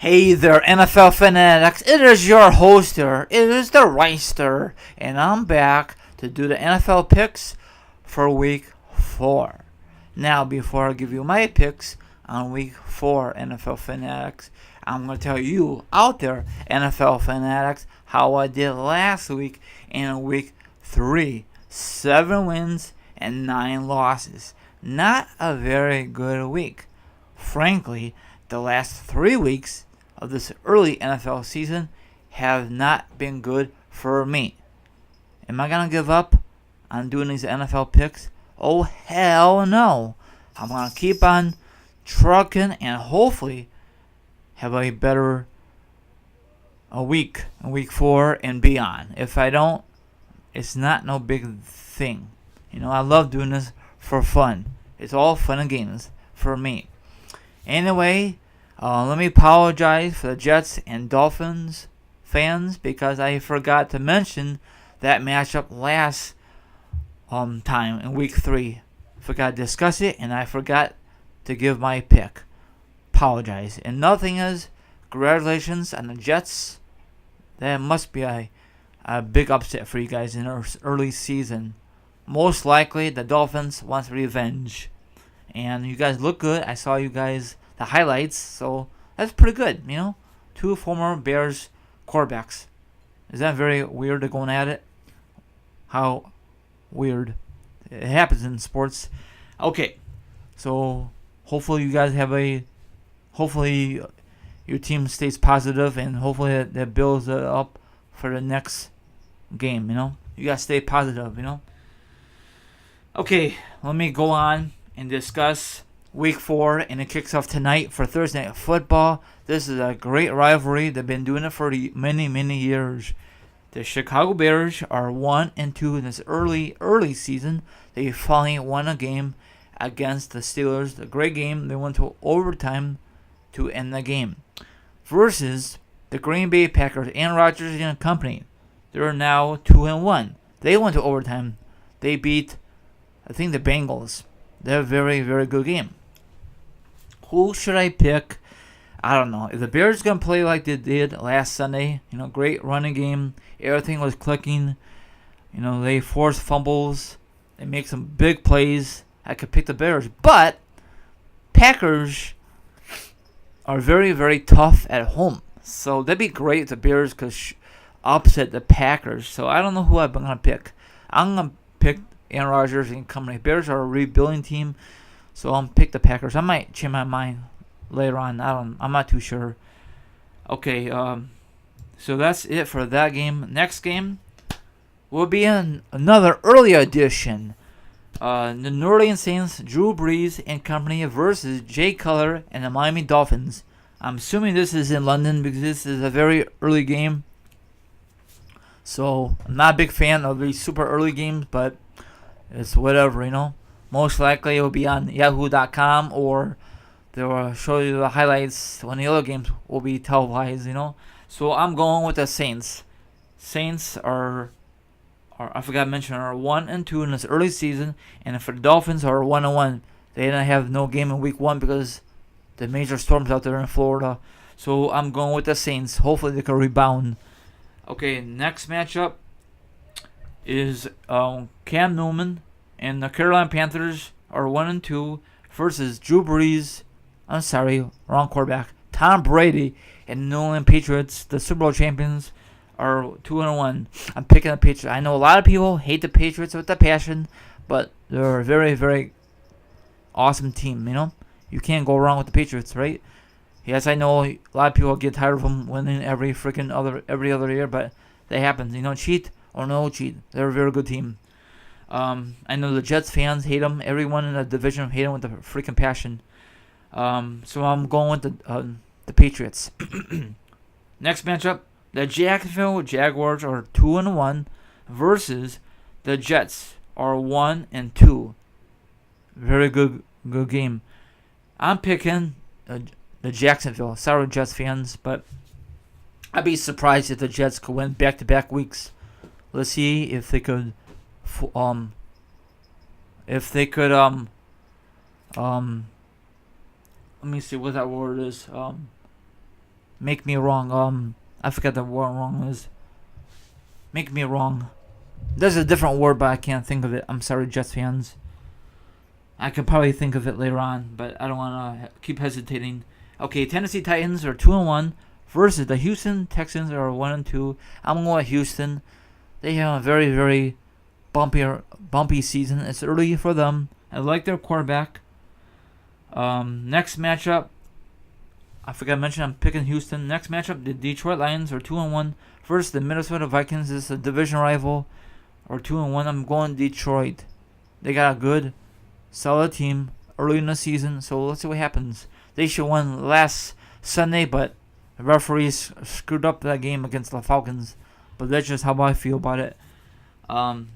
Hey there, NFL fanatics. It is your hoster. It is the Reister, and I'm back to do the NFL picks for Week 4. Now, before I give you my picks on Week 4, NFL fanatics, I'm going to tell you out there, NFL fanatics, how I did last week in Week 3. 7 wins and 9 losses. Not a very good week. Frankly, the last 3 weeks of this early NFL season have not been good for me. Am I going to give up on doing these NFL picks? Oh, hell no. I'm going to keep on trucking and hopefully have a better week in Week 4 and beyond. If I don't, it's not no big thing. I love doing this for fun. It's all fun and games for me. Anyway, let me apologize for the Jets and Dolphins fans because I forgot to mention that matchup last time in Week 3. Forgot to discuss it, and I forgot to give my pick. Apologize. And nothing is, congratulations on the Jets. That must be a big upset for you guys in our early season. Most likely, the Dolphins want revenge. And you guys look good. I saw you guys the highlights, so that's pretty good, 2 former Bears quarterbacks. Is that very weird to going at it? How weird. It happens in sports. Okay, so hopefully you guys hopefully your team stays positive, and hopefully that builds it up for the next game, You guys stay positive, Okay, let me go on and discuss Week 4, and it kicks off tonight for Thursday Night Football. This is a great rivalry. They've been doing it for many, many years. The Chicago Bears are 1-2 in this early season. They finally won a game against the Steelers. A great game. They went to overtime to end the game. Versus the Green Bay Packers, Aaron Rodgers and company. They're now 2-1. They went to overtime. They beat, I think, the Bengals. They're a very, very good game. Who should I pick? I don't know. If the Bears going to play like they did last Sunday, great running game. Everything was clicking. They forced fumbles. They make some big plays. I could pick the Bears. But Packers are very, very tough at home. So that'd be great if the Bears could upset the Packers. So I don't know who I'm going to pick. I'm going to pick Aaron Rodgers and company. Bears are a rebuilding team. So I'll pick the Packers. I might change my mind later on. I'm not too sure. Okay, so that's it for that game. Next game will be another early edition. The New Orleans Saints, Drew Brees and company versus Jay Cutler and the Miami Dolphins. I'm assuming this is in London because this is a very early game. So I'm not a big fan of these super early games, but it's whatever, Most likely it will be on yahoo.com, or they will show you the highlights when the other games will be televised, So I'm going with the Saints. Saints are I forgot to mention, are 1-2 in this early season, and for the Dolphins are 1-1. They didn't have no game in Week 1 because the major storms out there in Florida. So I'm going with the Saints. Hopefully they can rebound. Okay, next matchup is Cam Newton and the Carolina Panthers are 1-2 versus Drew Brees. I'm sorry, wrong quarterback. Tom Brady and the New England Patriots, the Super Bowl champions, are 2-1. I'm picking the Patriots. I know a lot of people hate the Patriots with a passion, but they're a very, very awesome team. You can't go wrong with the Patriots, right? Yes, I know a lot of people get tired of them winning every other year, but that happens. Cheat or no cheat, they're a very good team. I know the Jets fans hate them. Everyone in the division hate them with a freaking passion. So I'm going with the Patriots. Next matchup, the Jacksonville Jaguars are 2-1 versus the Jets are 1-2. Very good game. I'm picking the Jacksonville. Sorry, Jets fans, but I'd be surprised if the Jets could win back-to-back weeks. Let's see if they could. Let me see what that word is. make me wrong. I forgot the word wrong is. Make me wrong. There's a different word, but I can't think of it. I'm sorry, Jets fans. I could probably think of it later on, but I don't want to keep hesitating. Okay, Tennessee Titans are 2-1 versus the Houston Texans are 1-2. I'm going with Houston. They have a very, very bumpy season. It's early for them. I like their quarterback. Next matchup, I forgot to mention I'm picking Houston. Next matchup, the Detroit Lions are 2-1 versus the Minnesota Vikings. This is a division rival. Or 2-1. I'm going Detroit. They got a good, solid team early in the season. So let's see what happens. They should win last Sunday, but the referees screwed up that game against the Falcons. But that's just how I feel about it.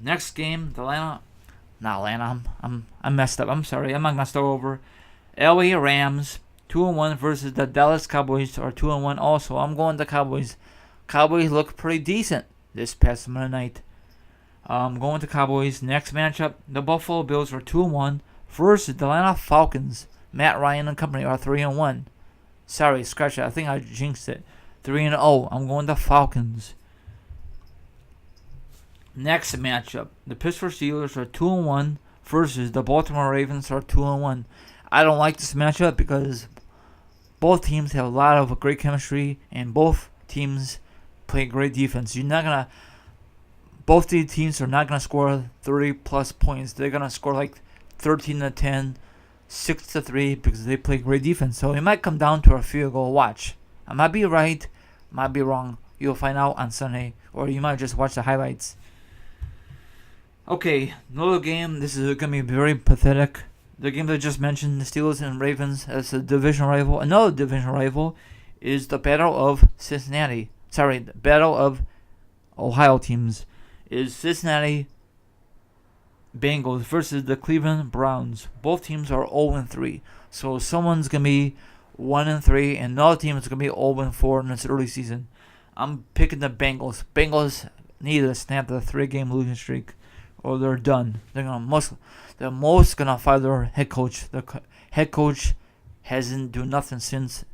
Next game, I messed up. I'm sorry. I'm not gonna start over. LA Rams 2-1 versus the Dallas Cowboys are 2-1 also. I'm going the Cowboys. Cowboys look pretty decent this past Monday night. I'm going to Cowboys. Next matchup, the Buffalo Bills are 2-1 versus the Atlanta Falcons. Matt Ryan and company are 3-1. Sorry, scratch it. I think I jinxed it. 3-0. I'm going to Falcons. Next matchup, the Pittsburgh Steelers are 2-1 versus the Baltimore Ravens are 2-1. I don't like this matchup because both teams have a lot of great chemistry and both teams play great defense. Both these teams are not gonna score 30+ points. They're gonna score like 13-10, 6-3 because they play great defense. So it might come down to a field goal. Watch. I might be right, might be wrong. You'll find out on Sunday, or you might just watch the highlights. Okay, another game. This is gonna be very pathetic. The game that I just mentioned, the Steelers and Ravens, as a division rival. Another division rival is the Battle of Cincinnati. Sorry, the Battle of Ohio teams. Is Cincinnati Bengals versus the Cleveland Browns. Both teams are 0-3. So someone's going to be 1-3 and another team is going to be 0-4 in this early season. I'm picking the Bengals. Bengals need to snap the 3-game losing streak or they're done. They're most going to fire their head coach. The head coach hasn't done nothing since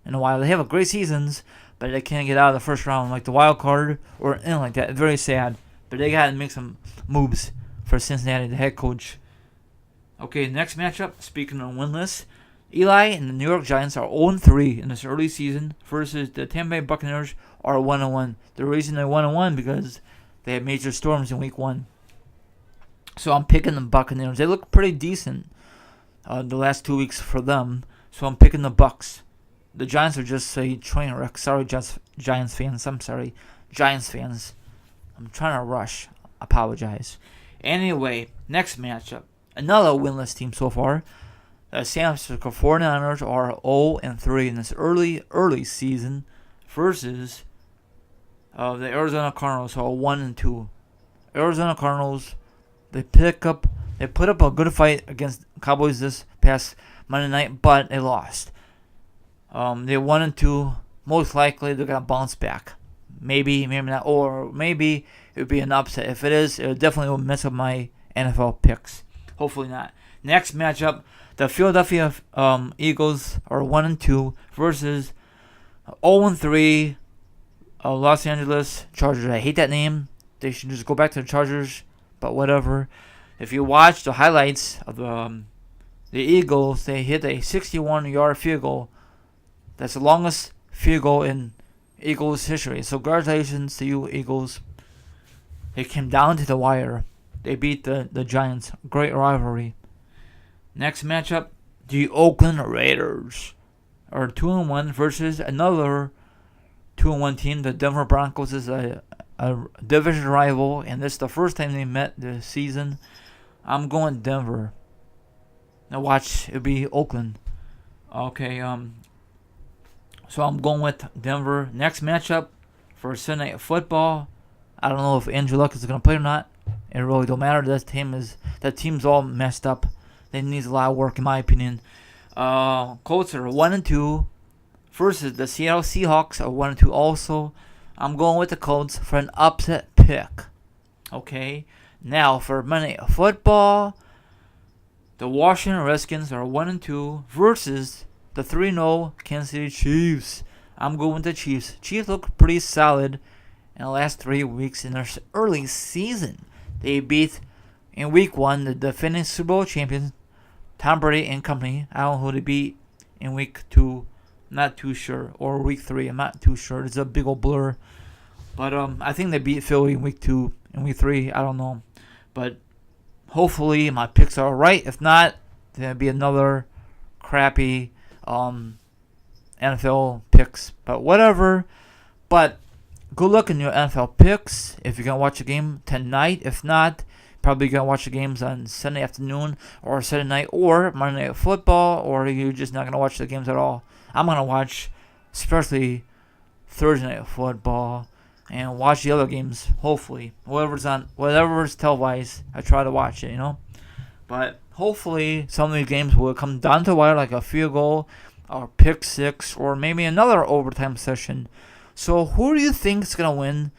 in a while. They have a great seasons, but they can't get out of the first round like the wild card or anything like that. It's very sad. But they got to make some moves for Cincinnati, the head coach. Okay, next matchup, speaking of winless, Eli and the New York Giants are 0-3 in this early season versus the Tampa Bay Buccaneers are 1-1. The reason they're 1-1 because they had major storms in week 1. So I'm picking the Buccaneers. They look pretty decent the last 2 weeks for them. So I'm picking the Bucs. The Giants are just a train wreck. Sorry, Giants fans. I'm sorry. Giants fans. I'm trying to rush. Apologize. Anyway, next matchup. Another winless team so far. The San Francisco 49ers are 0-3 in this early season versus the Arizona Cardinals, who are 1-2. Arizona Cardinals, they put up a good fight against Cowboys this past Monday night, but they lost. They're 1-2. Most likely they're gonna bounce back. Maybe not, or maybe it would be an upset. If it is, it definitely will mess up my NFL picks. Hopefully not. Next matchup, the Philadelphia Eagles are 1-2 versus 0-3 Los Angeles Chargers. I hate that name. They should just go back to the Chargers, but whatever. If you watch the highlights of the Eagles, they hit a 61-yard field goal. That's the longest field goal in Eagles history. So congratulations to you, Eagles. It came down to the wire. They beat the Giants. Great rivalry. Next matchup, the Oakland Raiders are 2-1 versus another 2-1 team. The Denver Broncos is a division rival, and this is the first time they met this season. I'm going Denver. Now watch, it'll be Oakland. Okay, so I'm going with Denver. Next matchup for Sunday Night Football. I don't know if Andrew Luck is going to play or not. It really don't matter. That team's all messed up. They need a lot of work, in my opinion. Colts are 1-2 versus the Seattle Seahawks are 1-2 also. I'm going with the Colts for an upset pick. Okay. Now for Monday Night Football, the Washington Redskins are 1-2 versus the 3-0 Kansas City Chiefs. I'm going with the Chiefs. Chiefs look pretty solid in the last 3 weeks in their early season. They beat in week 1 the defending Super Bowl champions, Tom Brady and company. I don't know who they beat in week 2. I'm not too sure. Or week 3. I'm not too sure. It's a big old blur. But I think they beat Philly in week 2 and week 3. I don't know. But hopefully my picks are right. If not, there'll be another crappy NFL picks. But whatever. But good luck in your NFL picks. If you're going to watch a game tonight. If not, probably going to watch the games on Sunday afternoon or Saturday night or Monday Night Football. Or you're just not going to watch the games at all. I'm going to watch especially Thursday Night Football and watch the other games, hopefully. Whatever's televised, I try to watch it, But hopefully some of these games will come down to the wire like a field goal or pick six or maybe another overtime session. So who do you think is going to win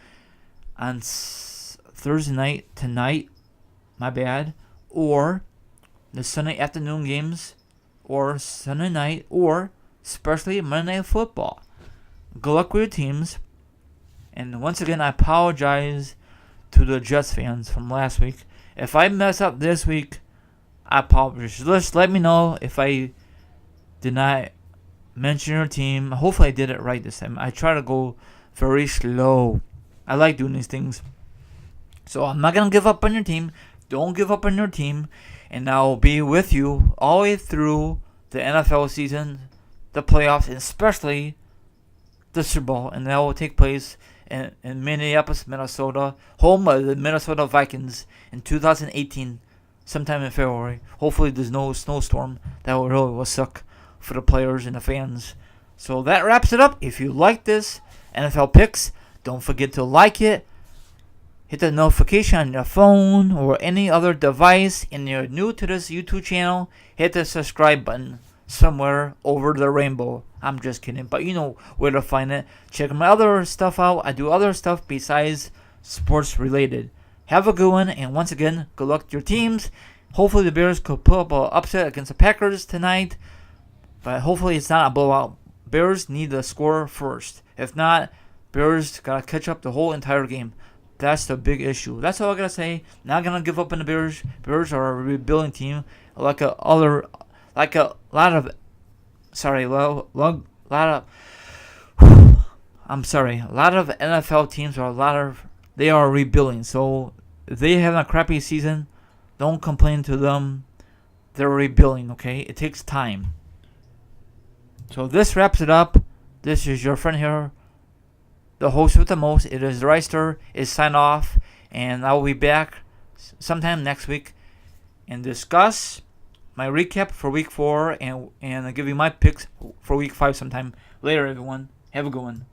on Thursday night tonight? My bad. Or the Sunday afternoon games or Sunday night or especially Monday Night Football. Good luck with your teams. And once again, I apologize to the Jets fans from last week. If I mess up this week, I apologize. Just let me know if I did not mention your team. Hopefully I did it right this time. I try to go very slow. I like doing these things. So I'm not going to give up on your team. Don't give up on your team. And I'll be with you all the way through the NFL season, the playoffs, and especially the Super Bowl. And that will take place in Minneapolis, Minnesota, home of the Minnesota Vikings in 2018, sometime in February. Hopefully there's no snowstorm. That will suck for the players and the fans. So that wraps it up. If you like this NFL picks, don't forget to like it. Hit the notification on your phone or any other device. And you're new to this YouTube channel, hit the subscribe button somewhere over the rainbow. I'm just kidding, but you know where to find it. Check my other stuff out. I do other stuff besides sports related. Have a good one, and once again, good luck to your teams. Hopefully the Bears could pull up an upset against the Packers tonight, but hopefully it's not a blowout. Bears need to score first. If not, Bears gotta catch up the whole entire game. That's the big issue. That's all I gotta say. Not gonna give up on the Bears. Bears are a rebuilding team, like a lot of NFL teams they are rebuilding. So if they have a crappy season, don't complain to them. They're rebuilding, okay? It takes time. So this wraps it up. This is your friend here, the host with the most. It is Reister. Is sign off, and I will be back sometime next week and discuss my recap for week 4 and I'll give you my picks for week 5 sometime later, everyone. Have a good one.